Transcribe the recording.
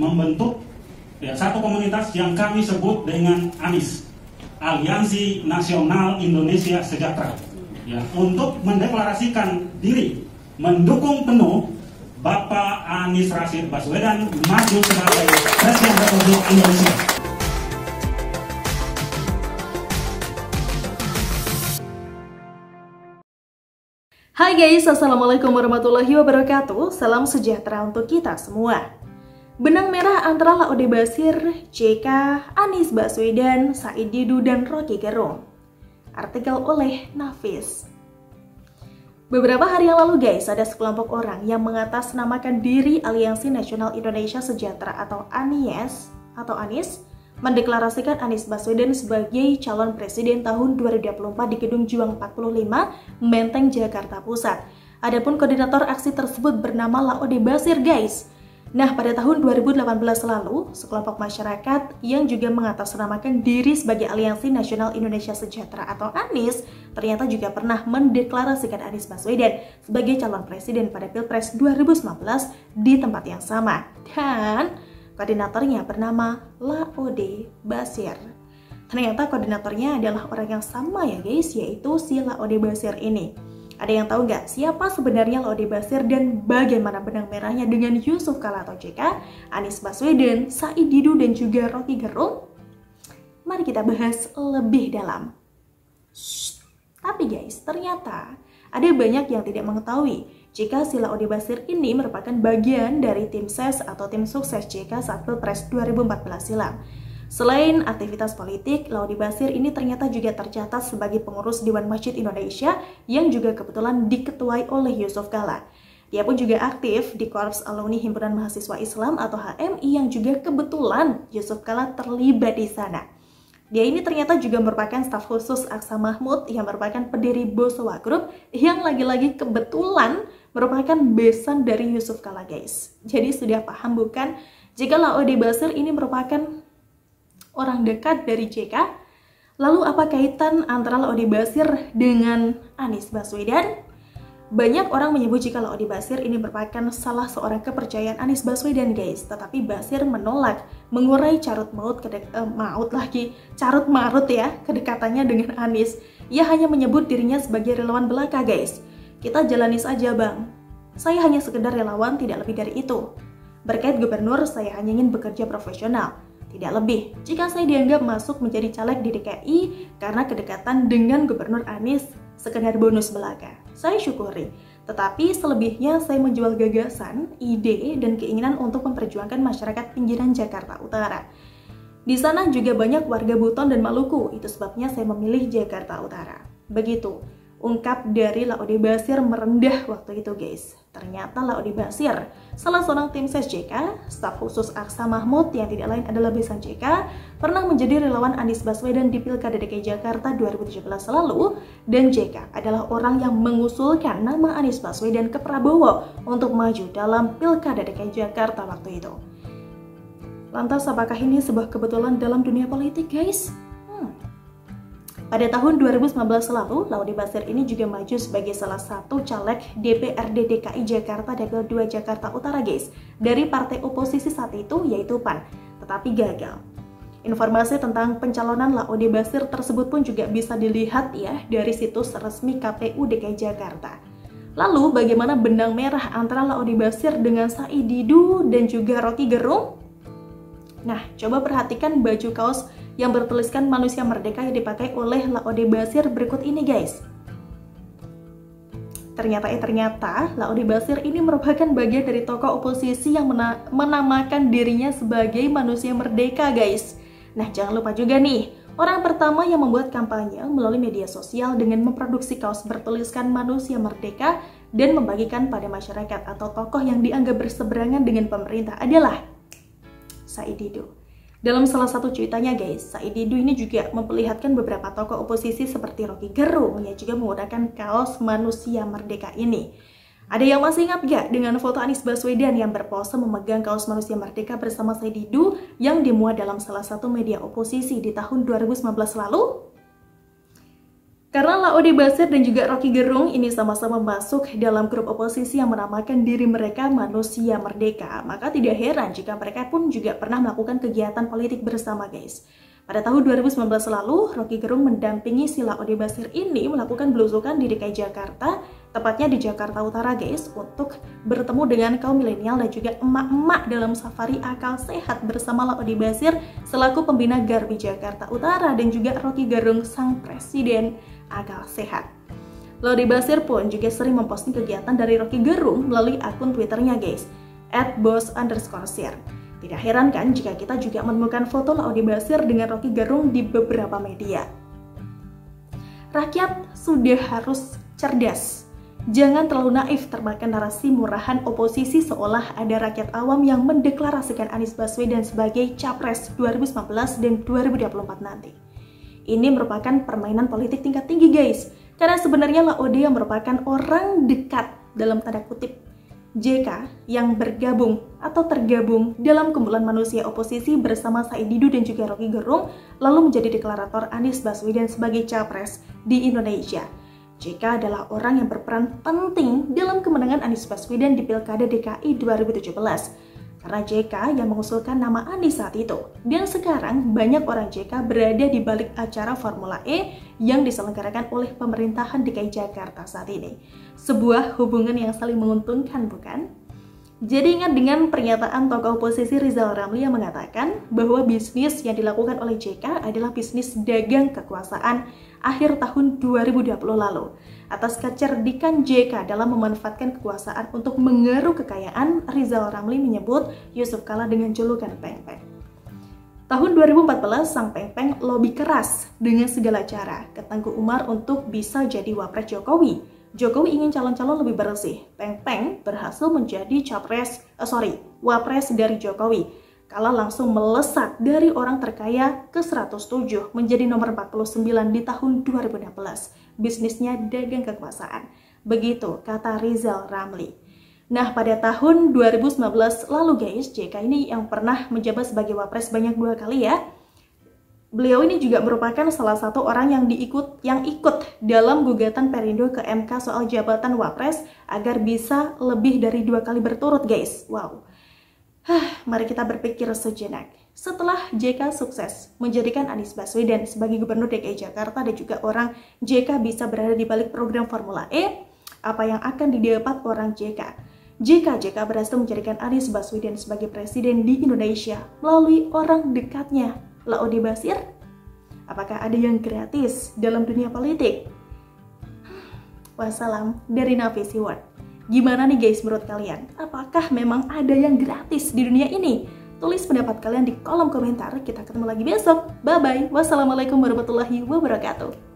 membentuk satu komunitas yang kami sebut dengan ANIS, Aliansi Nasional Indonesia Sejahtera, untuk mendeklarasikan diri mendukung penuh Bapak Anies Rashid Baswedan maju sebagai Presiden Republik Indonesia. Hai guys, assalamualaikum warahmatullahi wabarakatuh. Salam sejahtera untuk kita semua. Benang merah antara Laode Bashir, JK, Anies Baswedan, Said Didu, dan Rocky Gerung. Artikel oleh Nafis. Beberapa hari yang lalu guys, ada sekelompok orang yang mengatasnamakan diri Aliansi Nasional Indonesia Sejahtera atau ANIS mendeklarasikan Anies Baswedan sebagai calon presiden tahun 2024 di Gedung Juang 45, Menteng, Jakarta Pusat. Adapun koordinator aksi tersebut bernama Laode Bashir guys. Nah, pada tahun 2018 lalu, sekelompok masyarakat yang juga mengatasnamakan diri sebagai Aliansi Nasional Indonesia Sejahtera atau ANIS ternyata juga pernah mendeklarasikan Anies Baswedan sebagai calon presiden pada Pilpres 2019 di tempat yang sama. Dan koordinatornya bernama Laode Bashir. Ternyata koordinatornya adalah orang yang sama ya guys, yaitu si Laode Bashir ini. Ada yang tahu nggak siapa sebenarnya Laode Bashir dan bagaimana benang merahnya dengan Yusuf Kala atau JK, Anies Baswedan, Said Didu, dan juga Rocky Gerung? Mari kita bahas lebih dalam. Tapi guys, ternyata ada banyak yang tidak mengetahui jika si Laode Bashir ini merupakan bagian dari tim ses atau tim sukses JK saat Pilpres 2014 silam. Selain aktivitas politik, Laode Bashir ini ternyata juga tercatat sebagai pengurus Dewan Masjid Indonesia yang juga kebetulan diketuai oleh Yusuf Kala. Dia pun juga aktif di Korps Alumni Himpunan Mahasiswa Islam atau HMI yang juga kebetulan Yusuf Kala terlibat di sana. Dia ini ternyata juga merupakan staf khusus Aksa Mahmud yang merupakan pendiri Bosowa Group yang lagi-lagi kebetulan merupakan besan dari Yusuf Kala guys. Jadi sudah paham bukan jika Laode Bashir ini merupakan orang dekat dari JK? Lalu apa kaitan antara Laode Bashir dengan Anies Baswedan? Banyak orang menyebut jika Laode Bashir ini merupakan salah seorang kepercayaan Anies Baswedan guys. Tetapi Bashir menolak, mengurai carut marut kedekatannya dengan Anies. Ia hanya menyebut dirinya sebagai relawan belaka guys. Kita jalani saja bang. Saya hanya sekedar relawan, tidak lebih dari itu. Berkait gubernur, saya hanya ingin bekerja profesional. Tidak lebih, jika saya dianggap masuk menjadi caleg di DKI karena kedekatan dengan Gubernur Anies sekedar bonus belaka, saya syukuri. Tetapi selebihnya saya menjual gagasan, ide, dan keinginan untuk memperjuangkan masyarakat pinggiran Jakarta Utara. Di sana juga banyak warga Buton dan Maluku, itu sebabnya saya memilih Jakarta Utara. Begitu ungkap dari Laode Bashir merendah waktu itu guys. Ternyata Laode Bashir, salah seorang tim ses JK, staf khusus Aksa Mahmud yang tidak lain adalah besan JK, pernah menjadi relawan Anies Baswedan di Pilkada DKI Jakarta 2017 lalu, dan JK adalah orang yang mengusulkan nama Anies Baswedan ke Prabowo untuk maju dalam Pilkada DKI Jakarta waktu itu. Lantas apakah ini sebuah kebetulan dalam dunia politik guys? Pada tahun 2019 lalu, Laode Bashir ini juga maju sebagai salah satu caleg DPRD DKI Jakarta Dapil 2 Jakarta Utara guys, dari partai oposisi saat itu yaitu PAN, tetapi gagal. Informasi tentang pencalonan Laode Bashir tersebut pun juga bisa dilihat ya dari situs resmi KPU DKI Jakarta. Lalu bagaimana benang merah antara Laode Bashir dengan Said Didu dan juga Rocky Gerung? Nah, coba perhatikan baju kaos yang bertuliskan Manusia Merdeka yang dipakai oleh Laode Bashir berikut ini guys. Ternyata Laode Bashir ini merupakan bagian dari tokoh oposisi yang menamakan dirinya sebagai Manusia Merdeka guys. Nah, jangan lupa juga nih, orang pertama yang membuat kampanye melalui media sosial dengan memproduksi kaos bertuliskan Manusia Merdeka dan membagikan pada masyarakat atau tokoh yang dianggap berseberangan dengan pemerintah adalah Said Didu. Dalam salah satu cuitannya guys, Said Didu ini juga memperlihatkan beberapa tokoh oposisi seperti Rocky Gerung yang juga menggunakan kaos Manusia Merdeka ini. Ada yang masih ingat gak dengan foto Anies Baswedan yang berpose memegang kaos Manusia Merdeka bersama Said Didu yang dimuat dalam salah satu media oposisi di tahun 2019 lalu? Karena Laode Basir dan juga Rocky Gerung ini sama-sama masuk dalam grup oposisi yang menamakan diri mereka Manusia Merdeka, maka tidak heran jika mereka pun juga pernah melakukan kegiatan politik bersama, guys. Pada tahun 2019 lalu, Rocky Gerung mendampingi si Laode Basir ini melakukan belusukan di DKI Jakarta, tepatnya di Jakarta Utara, guys, untuk bertemu dengan kaum milenial dan juga emak-emak dalam safari akal sehat bersama Laode Basir selaku pembina Garbi Jakarta Utara dan juga Rocky Gerung sang presiden akal sehat. Laode Basir pun juga sering memposting kegiatan dari Rocky Gerung melalui akun Twitternya, guys, @boss_share. Tidak heran kan jika kita juga menemukan foto Laode Basir dengan Rocky Gerung di beberapa media. Rakyat sudah harus cerdas. Jangan terlalu naif termakan narasi murahan oposisi seolah ada rakyat awam yang mendeklarasikan Anies Baswedan sebagai Capres 2019 dan 2024 nanti. Ini merupakan permainan politik tingkat tinggi, guys. Karena sebenarnya Laode yang merupakan orang dekat dalam tanda kutip JK yang bergabung atau tergabung dalam kumpulan manusia oposisi bersama Said Didu dan juga Rocky Gerung lalu menjadi deklarator Anies Baswedan sebagai Capres di Indonesia. JK adalah orang yang berperan penting dalam kemenangan Anies Baswedan di Pilkada DKI 2017 karena JK yang mengusulkan nama Anies saat itu. Dan sekarang banyak orang JK berada di balik acara Formula E yang diselenggarakan oleh pemerintahan DKI Jakarta saat ini. Sebuah hubungan yang saling menguntungkan, bukan? Jadi ingat dengan pernyataan tokoh oposisi Rizal Ramli yang mengatakan bahwa bisnis yang dilakukan oleh JK adalah bisnis dagang kekuasaan akhir tahun 2020 lalu. Atas kecerdikan JK dalam memanfaatkan kekuasaan untuk mengeruk kekayaan, Rizal Ramli menyebut Yusuf Kala dengan julukan Peng-Peng. Tahun 2014, sang Peng-Peng lobby keras dengan segala cara ke Tengku Umar untuk bisa jadi wapres Jokowi. Jokowi ingin calon-calon lebih bersih. Peng-Peng berhasil menjadi wapres dari Jokowi. Kala langsung melesat dari orang terkaya ke 107 menjadi nomor 49 di tahun 2016. Bisnisnya dagang kekuasaan. Begitu kata Rizal Ramli. Nah, pada tahun 2019 lalu, guys, JK ini yang pernah menjabat sebagai wapres banyak 2 kali ya. Beliau ini juga merupakan salah satu orang yang ikut dalam gugatan Perindo ke MK soal jabatan wapres agar bisa lebih dari 2 kali berturut, guys. Wow. Mari kita berpikir sejenak. Setelah JK sukses menjadikan Anies Baswedan sebagai Gubernur DKI Jakarta dan juga orang JK bisa berada di balik program Formula E, apa yang akan didapat orang JK? JK berhasil menjadikan Anies Baswedan sebagai presiden di Indonesia melalui orang dekatnya, Laode Basir. Apakah ada yang gratis dalam dunia politik? Wassalam dari Nafisi World. Gimana nih guys menurut kalian? Apakah memang ada yang gratis di dunia ini? Tulis pendapat kalian di kolom komentar. Kita ketemu lagi besok. Bye-bye. Wassalamualaikum warahmatullahi wabarakatuh.